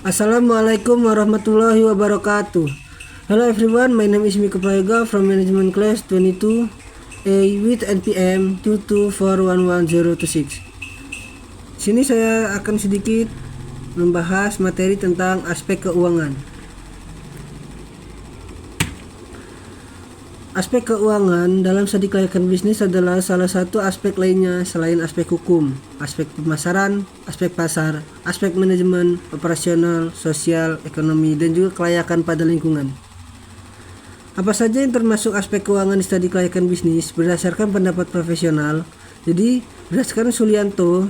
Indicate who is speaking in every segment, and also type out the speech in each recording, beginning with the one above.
Speaker 1: Assalamualaikum warahmatullahi wabarakatuh. Hello everyone, my name is Miko Prayoga from Management Class 22A with NPM 224110026. Sini saya akan sedikit membahas materi tentang aspek keuangan. Aspek keuangan dalam studi kelayakan bisnis adalah salah satu aspek lainnya selain aspek hukum, aspek pemasaran, aspek pasar, aspek manajemen, operasional, sosial, ekonomi, dan juga kelayakan pada lingkungan. Apa saja yang termasuk aspek keuangan di studi kelayakan bisnis berdasarkan pendapat profesional? Jadi, berdasarkan Sulianto,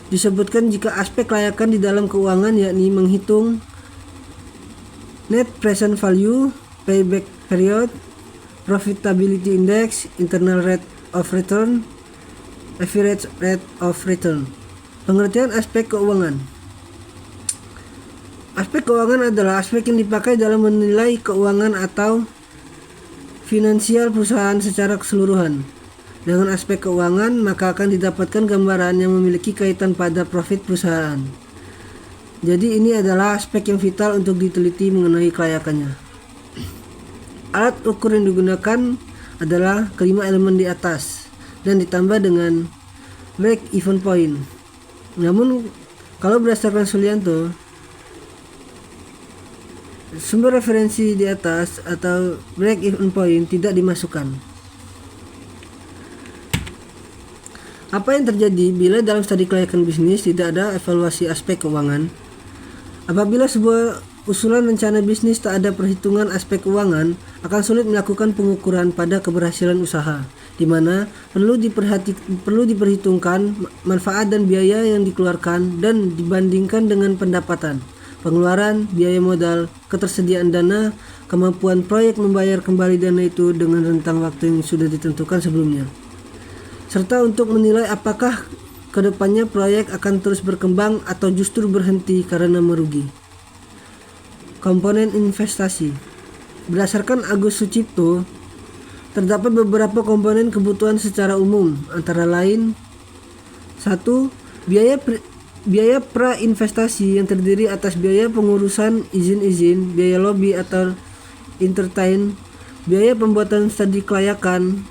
Speaker 1: disebutkan jika aspek kelayakan di dalam keuangan yakni menghitung net present value, payback period, profitability index, internal rate of return, average rate of return. Pengertian aspek keuangan. Aspek keuangan adalah aspek yang dipakai dalam menilai keuangan atau finansial perusahaan secara keseluruhan. Dengan aspek keuangan, maka akan didapatkan gambaran yang memiliki kaitan pada profit perusahaan. Jadi ini adalah aspek yang vital untuk diteliti mengenai kelayakannya. Alat ukur yang digunakan adalah kelima elemen di atas dan ditambah dengan break even point. Namun kalau berdasarkan Sulianto, sumber referensi di atas atau break even point tidak dimasukkan. Apa yang terjadi bila dalam studi kelayakan bisnis tidak ada evaluasi aspek keuangan? Apabila sebuah usulan rencana bisnis tak ada perhitungan aspek keuangan, akan sulit melakukan pengukuran pada keberhasilan usaha, di mana perlu diperhitungkan manfaat dan biaya yang dikeluarkan dan dibandingkan dengan pendapatan, pengeluaran, biaya modal, ketersediaan dana, kemampuan proyek membayar kembali dana itu dengan rentang waktu yang sudah ditentukan sebelumnya, serta untuk menilai apakah kedepannya proyek akan terus berkembang atau justru berhenti karena merugi. Komponen investasi. Berdasarkan Agus Sucipto, terdapat beberapa komponen kebutuhan secara umum, antara lain 1. Biaya pra-investasi yang terdiri atas biaya pengurusan izin-izin, biaya lobby atau entertain, biaya pembuatan studi kelayakan.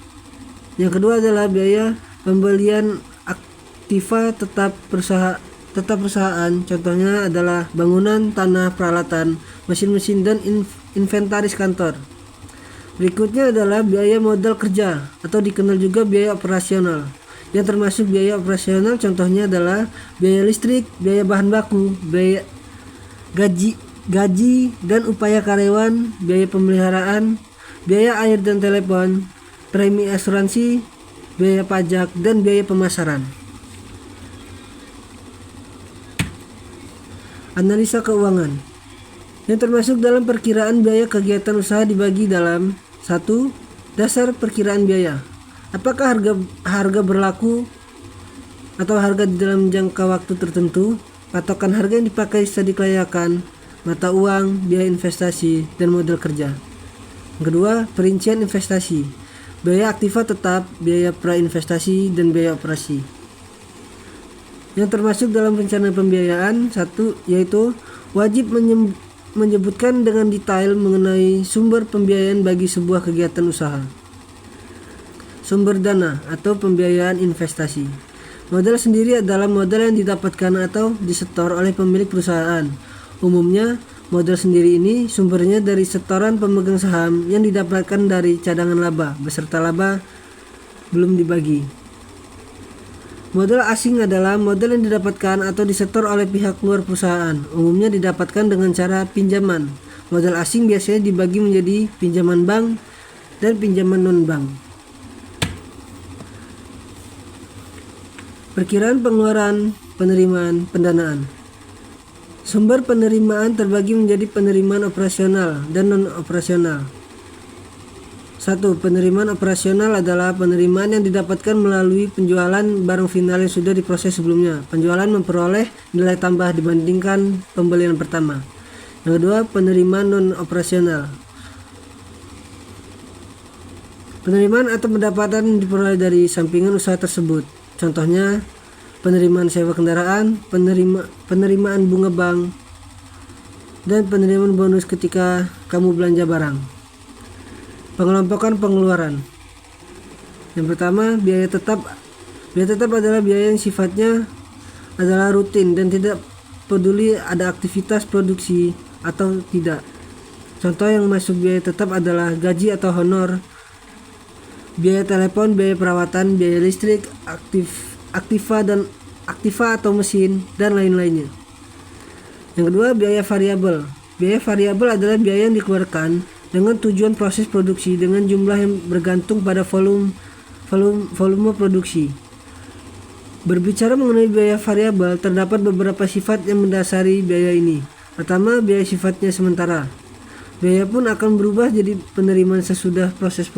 Speaker 1: Yang kedua adalah biaya pembelian aktiva tetap perusahaan, contohnya adalah bangunan, tanah, peralatan, mesin-mesin, dan inventaris kantor. Berikutnya adalah biaya modal kerja atau dikenal juga biaya operasional. Yang termasuk biaya operasional contohnya adalah biaya listrik, biaya bahan baku, biaya gaji dan upaya karyawan, biaya pemeliharaan, biaya air dan telepon, premi asuransi, biaya pajak, dan biaya pemasaran. Analisa keuangan yang termasuk dalam perkiraan biaya kegiatan usaha dibagi dalam 1. Dasar perkiraan biaya. Apakah harga berlaku atau harga di dalam jangka waktu tertentu, patokan harga yang dipakai studi kelayakan, mata uang, biaya investasi, dan modal kerja. Yang kedua, perincian investasi, biaya aktiva tetap, biaya pra-investasi, dan biaya operasi. Yang termasuk dalam rencana pembiayaan 1 yaitu wajib menyebutkan dengan detail mengenai sumber pembiayaan bagi sebuah kegiatan usaha. Sumber dana atau pembiayaan investasi. Modal sendiri adalah modal yang didapatkan atau disetor oleh pemilik perusahaan. Umumnya, modal sendiri ini sumbernya dari setoran pemegang saham yang didapatkan dari cadangan laba beserta laba belum dibagi. Modal asing adalah modal yang didapatkan atau disetor oleh pihak luar perusahaan. Umumnya didapatkan dengan cara pinjaman. Modal asing biasanya dibagi menjadi pinjaman bank dan pinjaman non-bank. Perkiraan pengeluaran, penerimaan, pendanaan. Sumber penerimaan terbagi menjadi penerimaan operasional dan non-operasional. 1. Penerimaan operasional adalah penerimaan yang didapatkan melalui penjualan barang final yang sudah diproses sebelumnya. Penjualan memperoleh nilai tambah dibandingkan pembelian pertama. Yang kedua, penerimaan non-operasional. Penerimaan atau pendapatan yang diperoleh dari sampingan usaha tersebut. Contohnya, penerimaan sewa kendaraan, penerimaan bunga bank, dan penerimaan bonus ketika kamu belanja barang. Pengelompokan pengeluaran. Yang pertama, biaya tetap. Biaya tetap adalah biaya yang sifatnya adalah rutin dan tidak peduli ada aktivitas produksi atau tidak. Contoh yang masuk biaya tetap adalah gaji atau honor, biaya telepon, biaya perawatan, biaya listrik, aktiva atau mesin, dan lain-lainnya. Yang kedua, biaya variabel. Biaya variabel adalah biaya yang dikeluarkan dengan tujuan proses produksi dengan jumlah yang bergantung pada volume produksi. Berbicara mengenai biaya variabel, terdapat beberapa sifat yang mendasari biaya ini. Pertama, biaya sifatnya sementara. Biaya pun akan berubah jadi penerimaan sesudah proses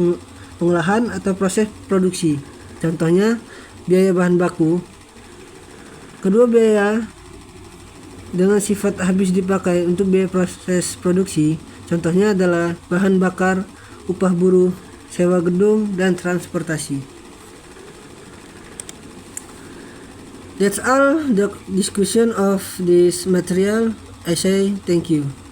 Speaker 1: pengolahan atau proses produksi. Contohnya, biaya bahan baku. Kedua, biaya dengan sifat habis dipakai untuk biaya proses produksi. Contohnya adalah bahan bakar, upah buruh, sewa gedung, dan transportasi. That's all the discussion of this material. I say thank you.